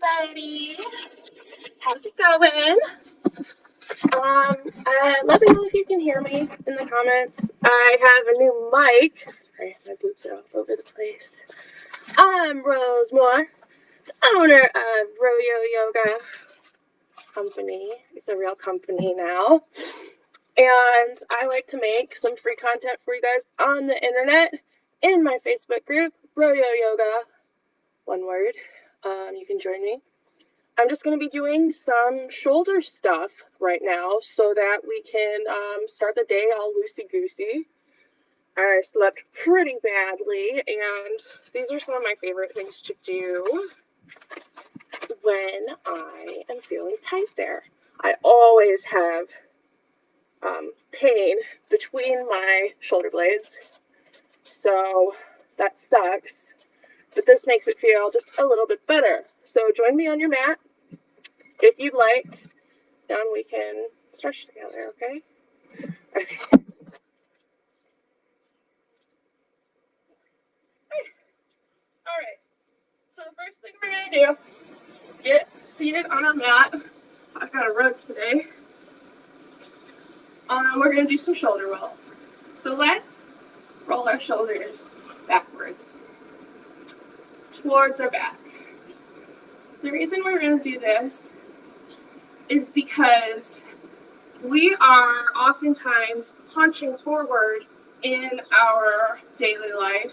everybody. How's it going? Let me know if you can hear me in the comments. I have a new mic. Sorry, my boobs are all over the place. I'm Rose Moore, the owner of Royo Yoga Company. It's a real company now. And I like to make some free content for you guys on the internet in my Facebook group, Royo Yoga. One word. You can join me. I'm just going to be doing some shoulder stuff right now so that we can start the day all loosey-goosey. I slept pretty badly, and these are some of my favorite things to do when I am feeling tight there. I always have pain between my shoulder blades, so that sucks, but this makes it feel just a little bit better. So join me on your mat if you'd like, and we can stretch together, okay? Okay. Alright, so the first thing we're going to do is get seated on our mat. I've got a rug today. We're going to do some shoulder rolls. So let's roll our shoulders backwards towards our back. The reason we're going to do this is because we are oftentimes punching forward in our daily life.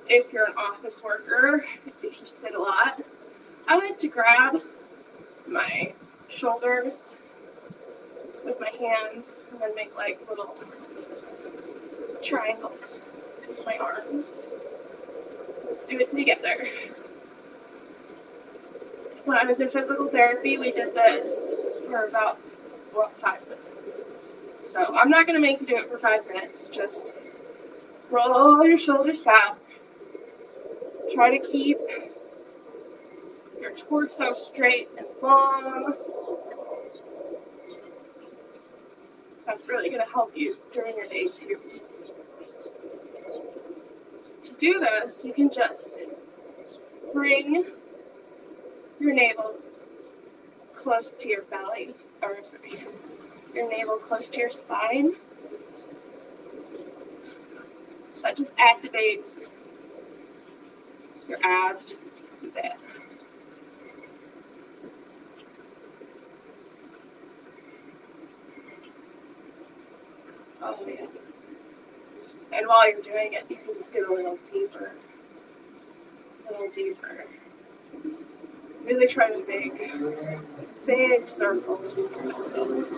If you're an office worker, if you sit a lot, I like to grab my shoulders with my hands and then make like little triangles with my arms. Let's do it together. When I was in physical therapy, we did this for about 5 minutes. So I'm not going to make you do it for 5 minutes. Just roll your shoulders back. Try to keep your torso straight and long. That's really going to help you during your day too. To do this, you can just bring your navel close to your belly, your navel close to your spine. That just activates your abs just a teeny bit. Oh yeah. And while you're doing it, you can just get a little deeper. Really try to make big circles with your elbows.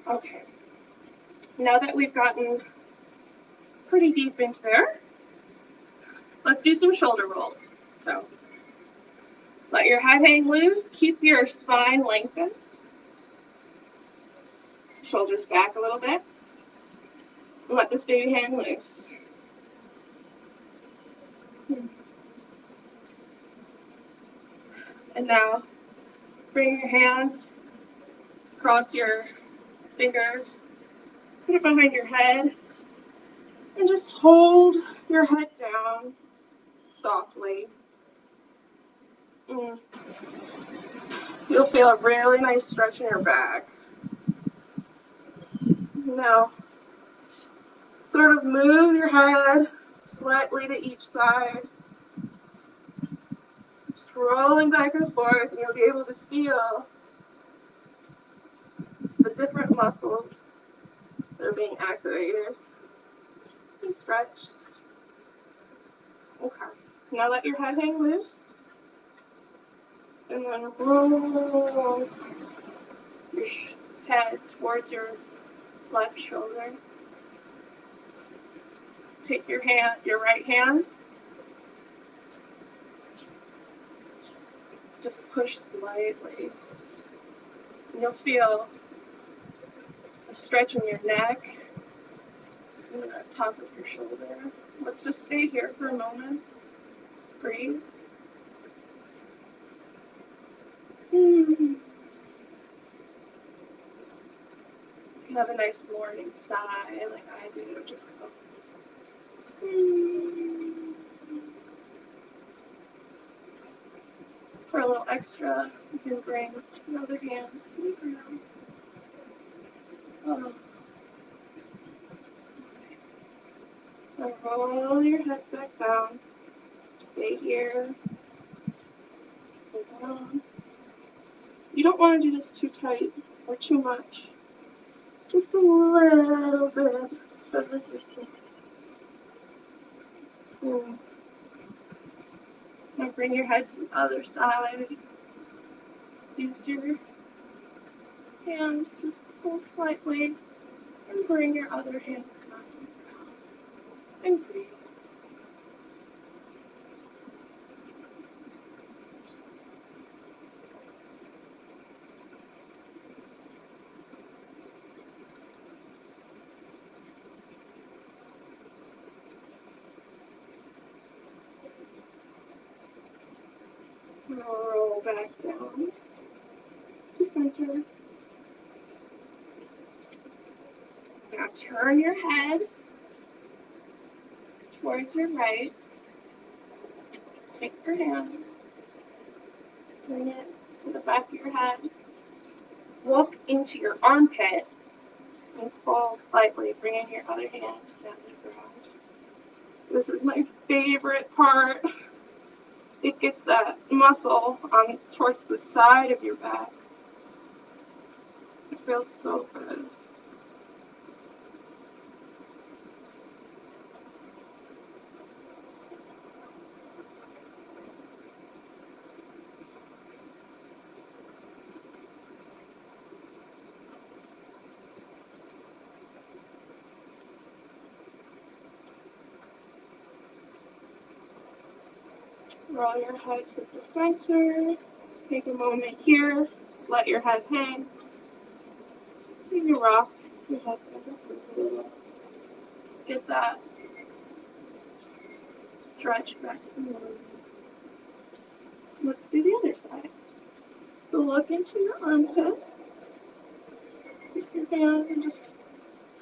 Okay. Now that we've gotten pretty deep into there, let's do some shoulder rolls. So let your head hang loose, keep your spine lengthened, shoulders back a little bit, and let this baby hang loose. And now bring your hands across your fingers, put it behind your head, and just hold your head down softly. You'll feel a really nice stretch in your back. Now, sort of move your head slightly to each side, just rolling back and forth, and you'll be able to feel the different muscles that are being activated and stretched. Okay, now let your head hang loose, and then roll your head towards your left shoulder. Take your right hand, just push slightly, and you'll feel a stretch in your neck and the top of your shoulder. Let's just stay here for a moment. Breathe. have a nice morning sigh like I do, just go. For a little extra, you can bring your other hands to the ground. Now roll your head back down. Stay here. Hold on. You don't want to do this too tight or too much. Just a little bit of resistance. Now bring your head to the other side. Use your hands, just pull slightly, and bring your other hand down. And breathe. Roll back down to center. Now turn your head towards your right. Take your hand, bring it to the back of your head. Look into your armpit and pull slightly, bringing your other hand down to the ground. This is my favorite part. It gets that muscle on towards the side of your back. It feels so good. Roll your head to the center. Take a moment here. Let your head hang. You can rock your head back up a little. Get that stretch back to normal. Let's do the other side. So look into your armpit. Take your hand and just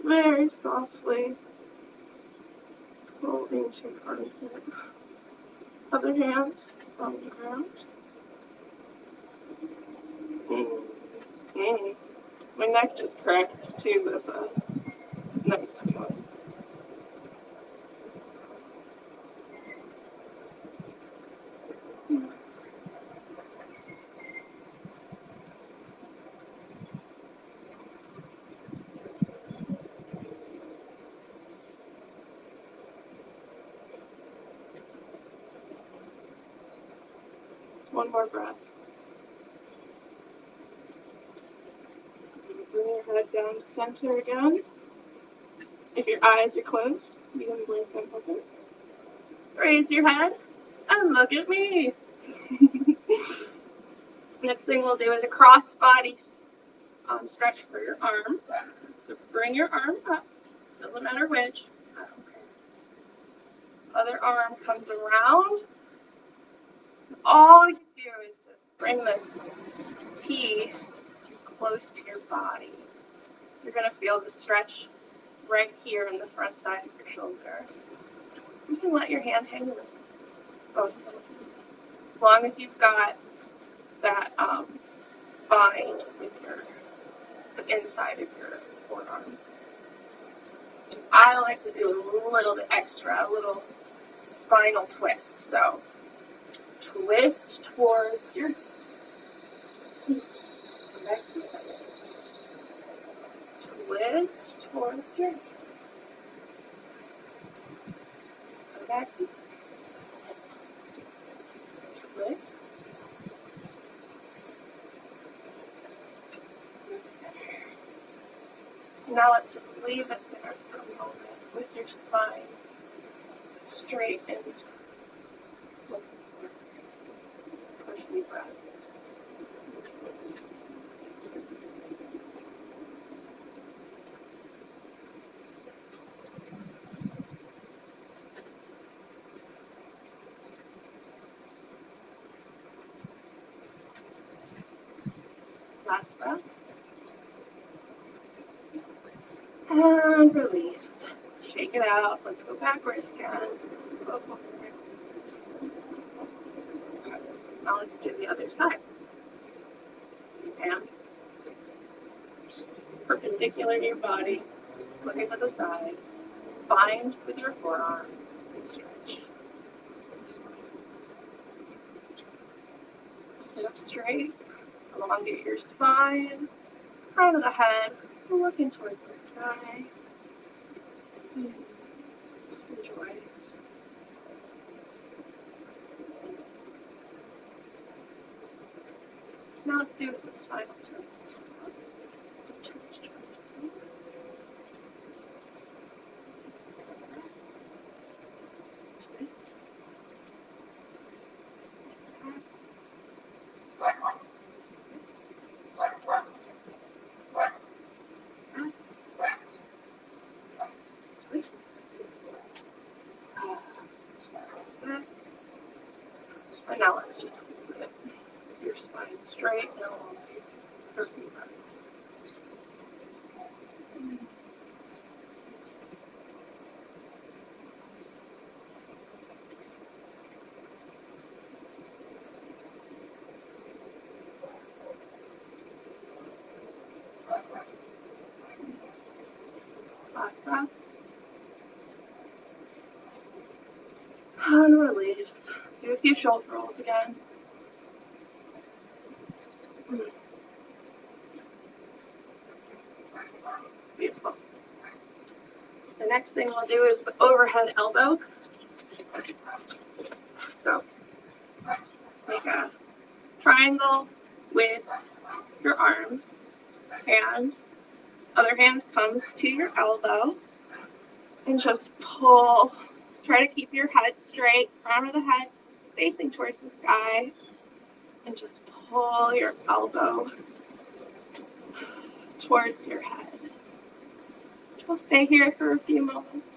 very softly pull into your armpit. Other hand on the ground. My neck just cracked too. That's a nice feeling. One more breath. Bring your head down to center again. If your eyes are closed, you can blink them open. Raise your head and look at me. Next thing we'll do is a cross body stretch for your arm. So bring your arm up, doesn't matter which. I don't care. Other arm comes around. All you do is just bring this T close to your body. You're going to feel the stretch right here in the front side of your shoulder. You can let your hand hang loose, both of them. As long as you've got that bind with the inside of your forearm. I like to do a little bit extra, a little spinal twist. So twist towards your feet. Twist towards your back. Twist. Now let's just leave it there for a moment with your spine straight and looking forward. Push deep breath. Last breath. And release. Shake it out. Let's go backwards again. Okay. Now let's do the other side. And perpendicular to your body, looking to the side. Bind with your forearm and stretch. Sit up straight. Elongate your spine. Crown of the head. Looking towards the sky. Just enjoy it. Now let's do the final turn. And now let's just get your spine straight and elongate for a few breaths. Last breath. And release. Do a few shoulder rolls again. Beautiful. The next thing we'll do is the overhead elbow. So make a triangle with your arm, and other hand comes to your elbow, and just pull. Try to keep your head straight, crown of the head facing towards the sky, and just pull your elbow towards your head. We'll stay here for a few moments.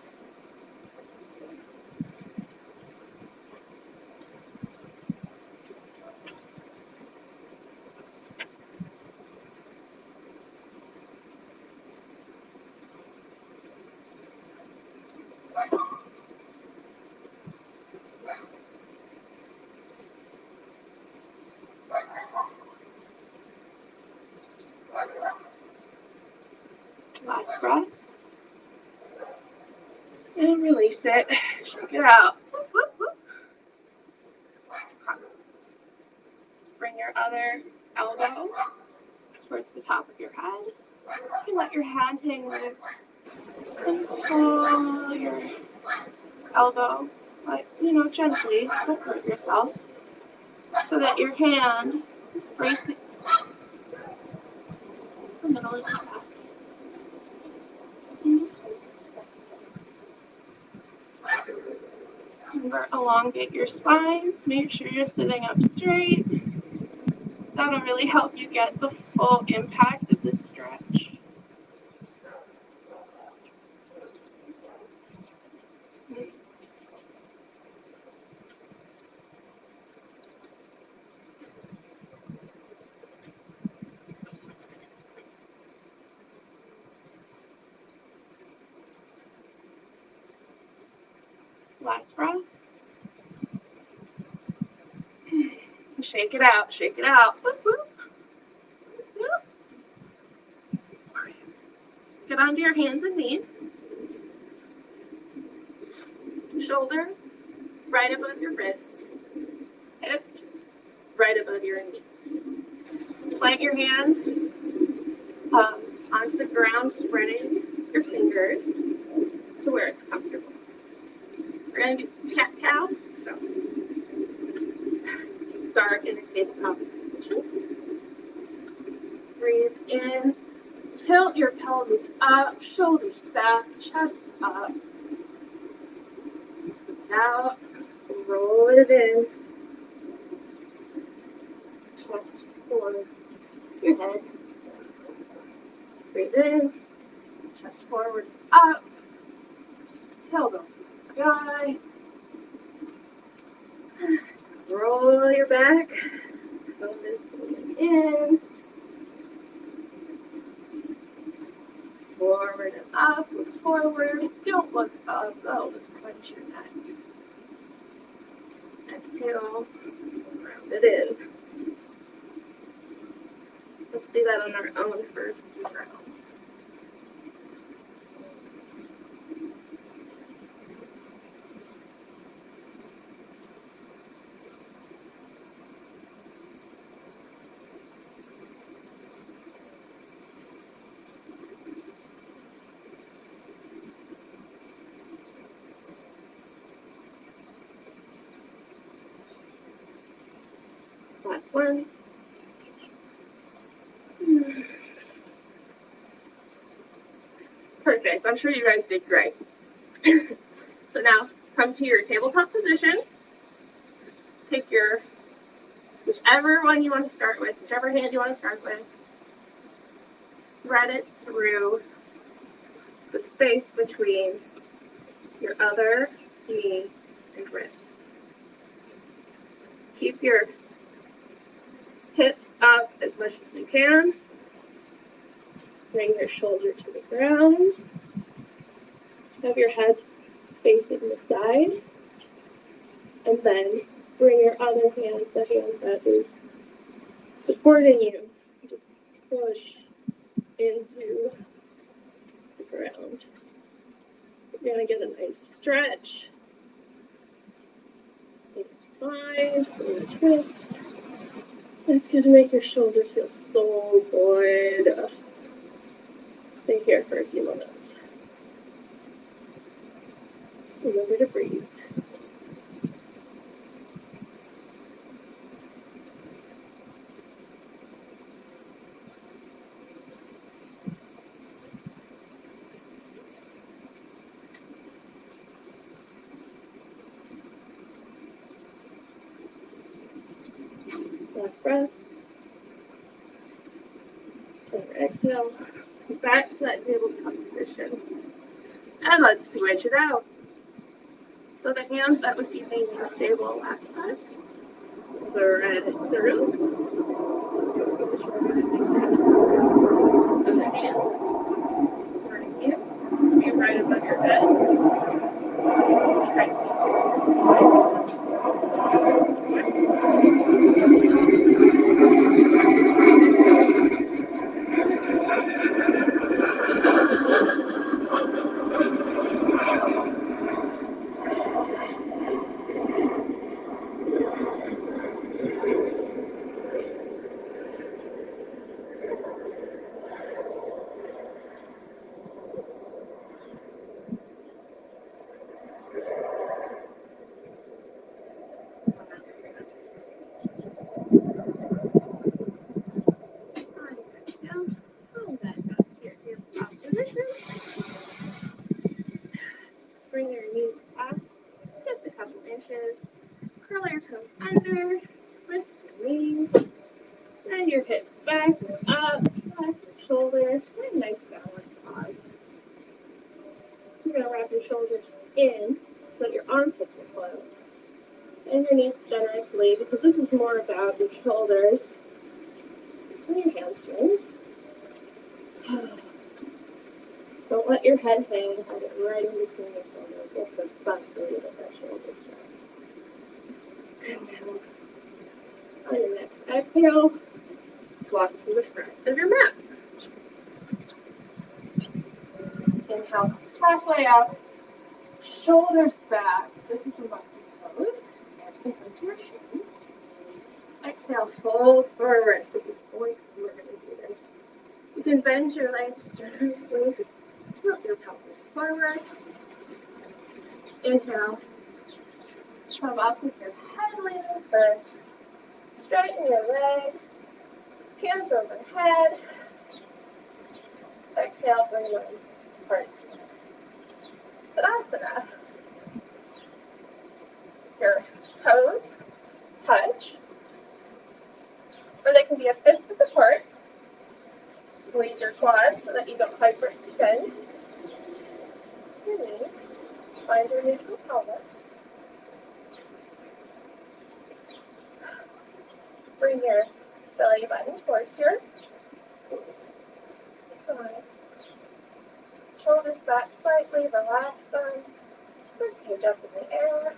Last breath. And release it. Shake it out. Whoop, whoop, whoop. Bring your other elbow towards the top of your head. You can let your hand hang loose and pull your elbow, but gently, don't hurt yourself, so that your hand is facing the middle of your back. Remember, elongate your spine. Make sure you're sitting up straight. That'll really help you get the full impact of this stretch. Last breath. Shake it out, shake it out. Whoop, whoop. Whoop. Get onto your hands and knees. Shoulder right above your wrist. Hips right above your knees. Plant your hands onto the ground, spreading your fingers to where it's comfortable. We're going to do cat-cow. So start in a tabletop position. Breathe in. Tilt your pelvis up, shoulders back, chest up. Out. Roll it in. Chest forward. Your head. Breathe in. Chest forward, up. Tailbone to the sky. Roll your back. Pelvis in. Forward and up. exhale, round it in. Let's do that on our own for a few rounds. Last one. Perfect. I'm sure you guys did great. So now come to your tabletop position. Take your whichever one you want to start with, whichever hand you want to start with. Thread it through the space between your other knee and wrist. Keep your hips up as much as you can. Bring your shoulder to the ground. Have your head facing the side. And then bring your other hand, the hand that is supporting you, just push into the ground. You're going to get a nice stretch in your spine, so in the twist. It's going to make your shoulder feel so good. Stay here for a few moments. Remember to breathe. Last breath. And exhale. Back to that tabletop position. And let's switch it out. So the hand that was keeping you stable last time, thread it through. Other hand supporting you. Be right above your head. Try to bring your knees up just a couple inches. Curl your toes under. Lift your knees. Send your hips back and up. Back your shoulders. Find a nice balanced pause. You're going to wrap your shoulders in so that your armpits are closed. Bend your knees generously because this is more about your shoulders and your hamstrings. Don't let your head hang. Have it right in between your shoulders. That's the best way to get that shoulder stretch. And now, on your next exhale, walk to the front of your mat. Inhale, halfway up, shoulders back. This is a monkey pose. Hands can come to your shins. Exhale, fold forward. This is the only time we're going to do this. You can bend your legs generously to tilt your pelvis forward. Inhale, come up with your head leaning first. Straighten your legs, hands overhead. Exhale, bring them towards Tadasana. Your toes touch, or they can be a fist width apart. Squeeze your quads so that you don't hyperextend your knees. Find your neutral pelvis. Bring your belly button towards your spine. Shoulders back slightly, relax them. Ribcage up in the air.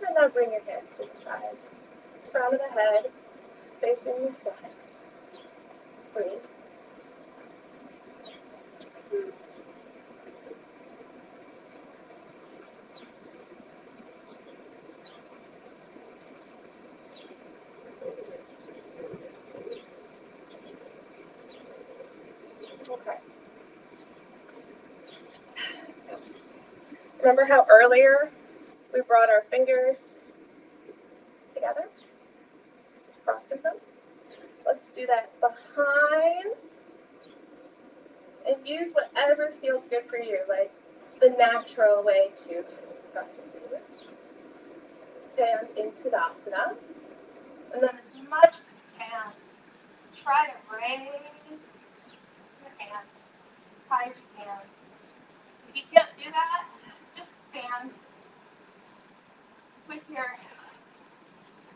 And now bring your hands to the sides. Crown of the head, facing the side. Breathe. Okay. Remember how earlier we brought our fingers together? Just crossing them. Let's do that behind and use whatever feels good for you, like the natural way to cross your fingers. Stand in Tadasana, and then as much as you can, try to raise your hands as high as you can. If you can't do that, just stand with your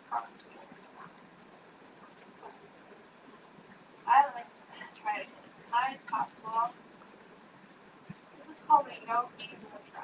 crossed fingers down. I like to try to get as high as possible. This is called a yogi mudra.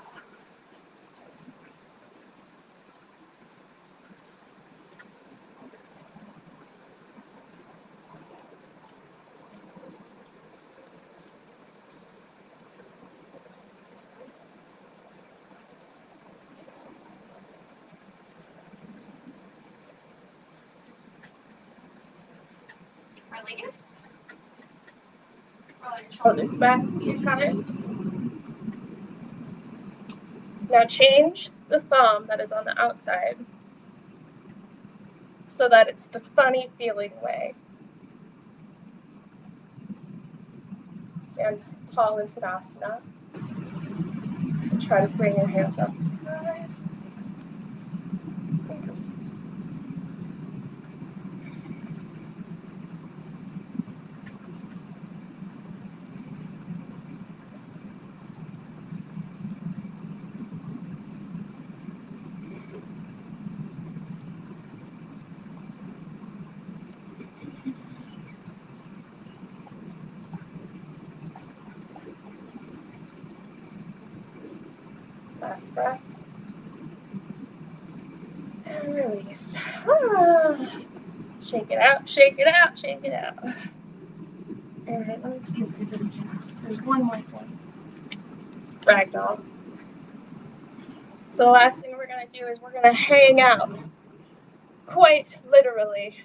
Release. Roll your shoulders back a few times. Now change the thumb that is on the outside so that it's the funny feeling way. Stand tall in Tadasana. Try to bring your hands up to your eyes. Last breath. And release. Shake it out, shake it out, shake it out. Alright, let me see if there's one more thing. Ragdoll. So the last thing we're going to do is we're going to hang out. Quite literally.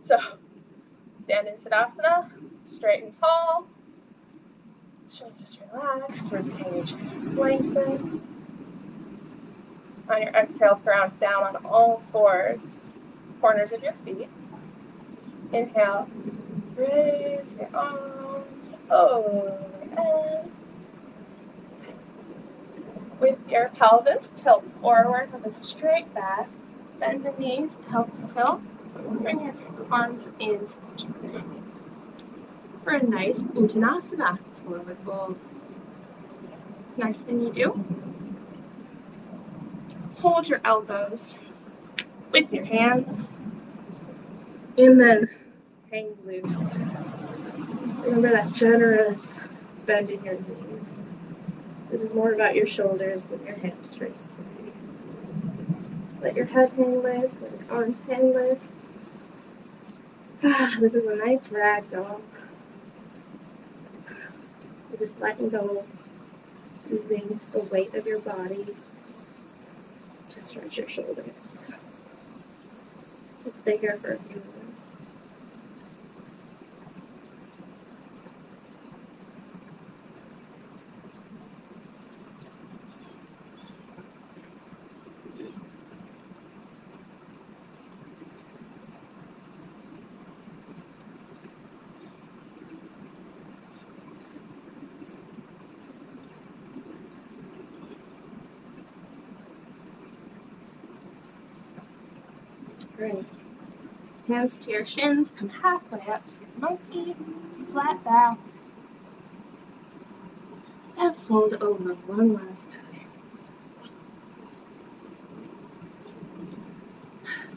So, stand in Tadasana, straight and tall. Shoulders relaxed, ribcage lengthen. On your exhale, ground down on all fours, corners of your feet. Inhale, raise your arms overhead. With your pelvis, tilt forward with a straight back. Bend the knees to help you tilt. Bring your arms in together for a nice Uttanasana, forward fold. Next thing you do, hold your elbows with your hands and then hang loose. Remember that generous bend in your knees. This is more about your shoulders than your hamstrings. Let your head hang loose, let your arms hang loose. This is a nice ragdoll. You're just letting go, using the weight of your body to stretch your shoulders. Let's stay here for a few minutes. Great. Hands to your shins, come halfway up to your monkey, flat back, and fold over one last time.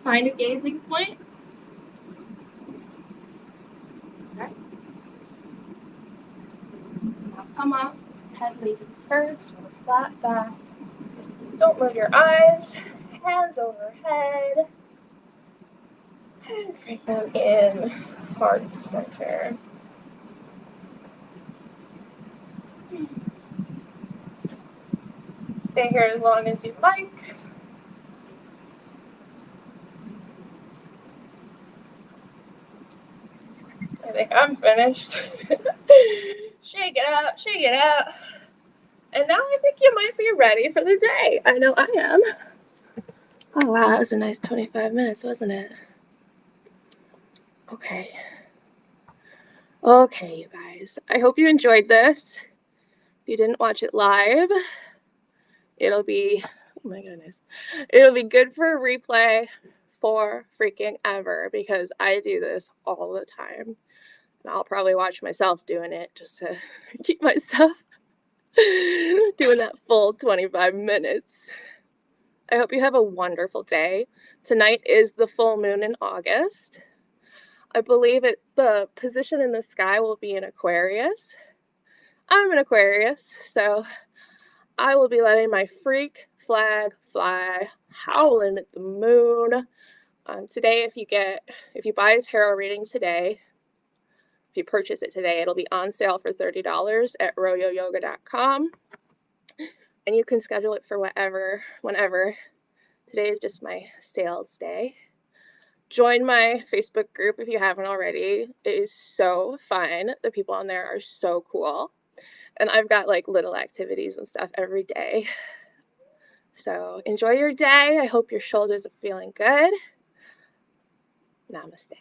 Find a gazing point. Okay. Now come up, head leading first with a flat back, Don't move your eyes. Hands overhead. And bring them in, heart center. Stay here as long as you like. I think I'm finished. Shake it out, shake it out. And now I think you might be ready for the day. I know I am. Oh wow, that was a nice 25 minutes, wasn't it? Okay. Okay, you guys. I hope you enjoyed this. If you didn't watch it live, it'll be, oh my goodness, it'll be good for a replay for freaking ever because I do this all the time. And I'll probably watch myself doing it just to keep myself doing that full 25 minutes. I hope you have a wonderful day. Tonight is the full moon in August. I believe the position in the sky will be in Aquarius. I'm an Aquarius, so I will be letting my freak flag fly, howling at the moon. Today, if you buy a tarot reading today, if you purchase it today, it'll be on sale for $30 at royoyoga.com. And you can schedule it for whenever. Today is just my sales day. Join my Facebook group if you haven't already. It is so fun. The people on there are so cool. And I've got like little activities and stuff every day. So enjoy your day. I hope your shoulders are feeling good. Namaste.